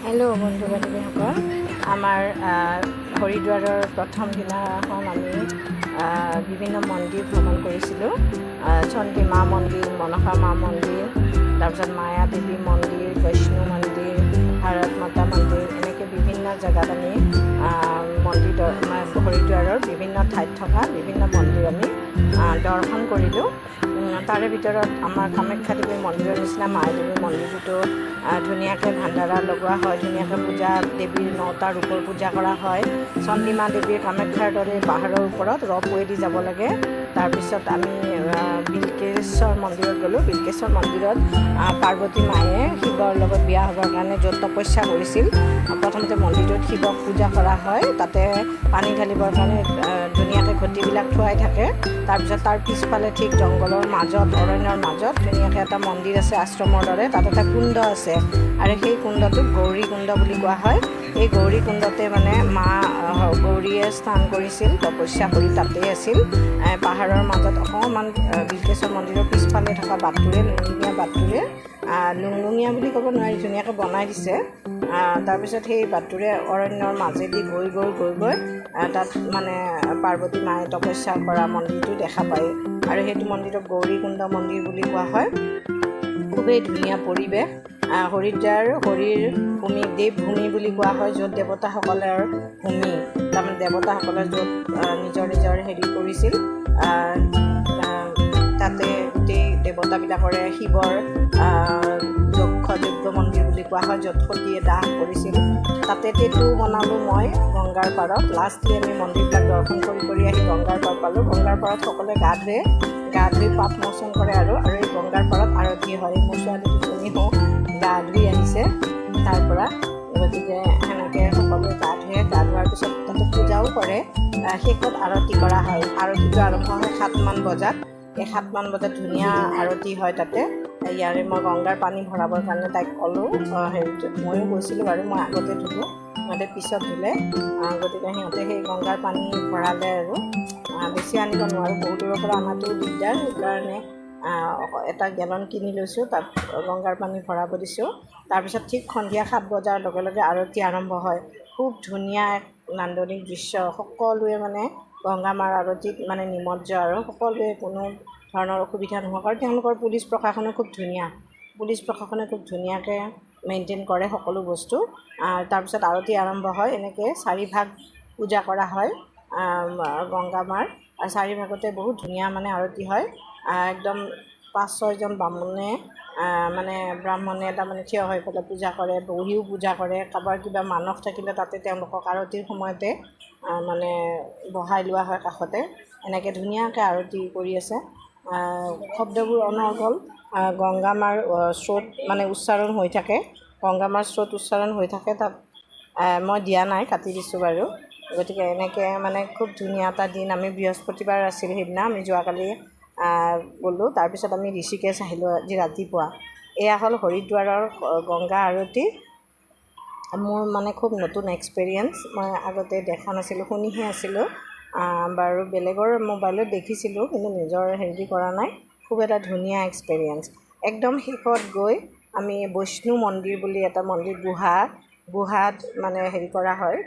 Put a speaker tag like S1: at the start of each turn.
S1: Hello' বন্ধু বান্ধৱীসকল, আমাৰ হৰিদ্বাৰৰ প্ৰথম দিনাখন আমি বিভিন্ন মন্দিৰ ভ্ৰমণ কৰিছিলোঁ। চণ্ডী মা মন্দিৰ, মনসা মা মন্দিৰ, তাৰপিছত মায়া দেৱী মন্দিৰ, বৈষ্ণু মন্দিৰ, ভাৰত মাতা মন্দিৰ, এনেকৈ বিভিন্ন জেগাত আমি হৰিদ্বাৰৰ বিভিন্ন ঠাইত থকা বিভিন্ন মন্দিৰ আমি দৰ্শন কৰিলোঁ। তাৰে ভিতৰত আমাৰ কামাখ্যা দেৱীৰ মন্দিৰৰ নিচিনা মায়া দেৱীৰ মন্দিৰটো ধুনীয়াকৈ ভাণ্ডাৰা লগোৱা হয়, ধুনীয়াকৈ পূজা দেৱীৰ 9টা ৰূপৰ পূজা কৰা হয়। চণ্ডী মা দেৱীৰ কামাখ্যাৰ দৰে পাহাৰৰ ওপৰত ৰপৱেদি যাব লাগে। তাৰপিছত আমি বিল্কেশ্বৰ মন্দিৰত গ'লোঁ। বিল্কেশ্বৰ মন্দিৰত পাৰ্বতী মায়ে শিৱৰ লগত বিয়া হ'বৰ কাৰণে য'ত তপস্যা কৰিছিল, প্ৰথমতে মন্দিৰটোত শিৱক পূজা কৰা হয়। তাতে পানী ঢালিবৰ কাৰণে ধুনীয়াকৈ ঘটিবিলাক থোৱাই থাকে। তাৰপিছত তাৰ পিছফালে ঠিক জংঘলৰ মাজত, অৰণ্যৰ মাজত ধুনীয়াকৈ এটা মন্দিৰ আছে, আশ্ৰমৰ দৰে। তাত এটা কুণ্ড আছে আৰু সেই কুণ্ডটোক গৌৰী কুণ্ড বুলি কোৱা হয়। এই গৌৰী কুণ্ডতে মানে মা গৌৰীয়ে স্নান কৰিছিল, তপস্যা কৰি তাতেই আছিল। পাহাৰৰ মাজত অকণমান বিল্কেশ্বৰ মন্দিৰৰ পিছফালে থকা বাটটোৰে, লুংলুঙীয়া বাটটোৰে, লুংলুঙীয়া বুলি ক'ব নোৱাৰি, ধুনীয়াকৈ বনাই দিছে। তাৰপিছত সেই বাটটোৰে অৰণ্যৰ মাজেদি গৈ তাত মানে পাৰ্বতী মায়ে তপস্যা কৰা মন্দিৰটো দেখা পায় আৰু সেইটো মন্দিৰক গৌৰী কুণ্ড মন্দিৰ বুলি কোৱা হয়। খুবেই ধুনীয়া পৰিৱেশ। হৰিদ্বাৰ হৰিৰ ভূমি, দেৱভূমি বুলি কোৱা হয়, য'ত দেৱতাসকলৰ ভূমি, তাৰমানে দেৱতাসকলে য'ত নিজৰ হেৰি কৰিছিল, তাতে গোটেই দেৱতাবিলাকৰে শিৱৰ যজ্ঞ মন্দিৰ বুলি কোৱা হয়, য'ত সতীয়ে দাহ কৰিছিল। তাতে টেটু বনালোঁ মই গংগাৰ পাৰত। লাষ্টলি আমি মন্দিৰবিলাক দৰ্শন কৰি আহি গংগাৰ পাৰ পালোঁ। গংগাৰ পাৰত সকলোৱে গা ধুই পাপ মোচন কৰে আৰু এই গংগাৰ পাৰত আৰতি হয়। মোৰ ছোৱালী দুজনীও গা ধুই আহিছে তাৰ পৰা। গতিকে সেনেকৈ সকলোৱে গা ধোৱাৰ পিছত তাতে পূজাও কৰে। শেষত আৰতি কৰা হয়। আৰতিটো আৰম্ভ হয় 7মান বজাত। এই 7মান বজাত ধুনীয়া আৰতি হয় তাতে। ইয়াৰে মই গংগাৰ পানী ভৰাবৰ কাৰণে তাইক ক'লোঁ, ময়ো গৈছিলোঁ বাৰু, মই আগতে ধুলোঁ, সিহঁতে পিছত ধুলে। গতিকে সিহঁতে সেই গংগাৰ পানী ভৰালে আৰু বেছি আনিব নোৱাৰোঁ, বহুত দূৰৰ পৰা অনাটো দিগদাৰ, সেইকাৰণে এটা গেলন কিনি লৈছোঁ, তাত গংগাৰ পানী ভৰাব দিছোঁ। তাৰপিছত ঠিক সন্ধিয়া 7 বজাৰ লগে লগে আৰতি আৰম্ভ হয়। খুব ধুনীয়া এক নান্দনিক দৃশ্য। সকলোৱে মানে গংগা মাৰ আৰতিত মানে নিমজ্জ আৰু সকলোৱে কোনো ধৰণৰ অসুবিধা নোহোৱা কৰে। তেওঁলোকৰ পুলিচ প্ৰশাসনে খুব ধুনীয়াকৈ মেইনটেইন কৰে সকলো বস্তু। তাৰপিছত আৰতি আৰম্ভ হয়। এনেকৈ 4 ভাগ পূজা কৰা হয় গংগা মাৰ, আৰু 4 ভাগতে বহুত ধুনীয়া মানে আৰতি হয়। একদম 5-6জন ব্ৰাহ্মণে তাৰমানে থিয় হৈ পেলাই পূজা কৰে, বহিও পূজা কৰে। কাৰোবাৰ কিবা মানস থাকিলে তাতে তেওঁলোকক আৰতিৰ সময়তে বহাই লোৱা হয় কাষতে। এনেকৈ ধুনীয়াকৈ আৰতি কৰি আছে। শব্দবোৰ অনৰ্গল। গংগা মাৰ স্ৰোত উচ্চাৰণ হৈ থাকে। গংগা মাৰ স্ৰোত উচ্চাৰণ হৈ থাকে তাত। মই দিয়া নাই, কাটি দিছোঁ বাৰু। গতিকে এনেকৈ খুব ধুনীয়া এটা দিন। আমি বৃহস্পতিবাৰ আছিল সেইদিনা, আমি যোৱাকালি গ'লোঁ। তাৰপিছত আমি ঋষিকেশ আহিলোঁ আজি ৰাতিপুৱা। এয়া হ'ল হৰিদ্বাৰৰ গংগা আৰতি। মোৰ খুব নতুন এক্সপেৰিয়েঞ্চ। মই আগতে দেখা নাছিলোঁ, শুনিহে আছিলোঁ বাৰু। বেলেগৰ মোবাইলত দেখিছিলোঁ, কিন্তু নিজৰ হেৰি কৰা নাই। খুব এটা ধুনীয়া এক্সপেৰিয়েঞ্চ। একদম শেষত গৈ আমি বৈষ্ণু মন্দিৰ বুলি এটা মন্দিৰ, গুহাত হেৰি কৰা হয়,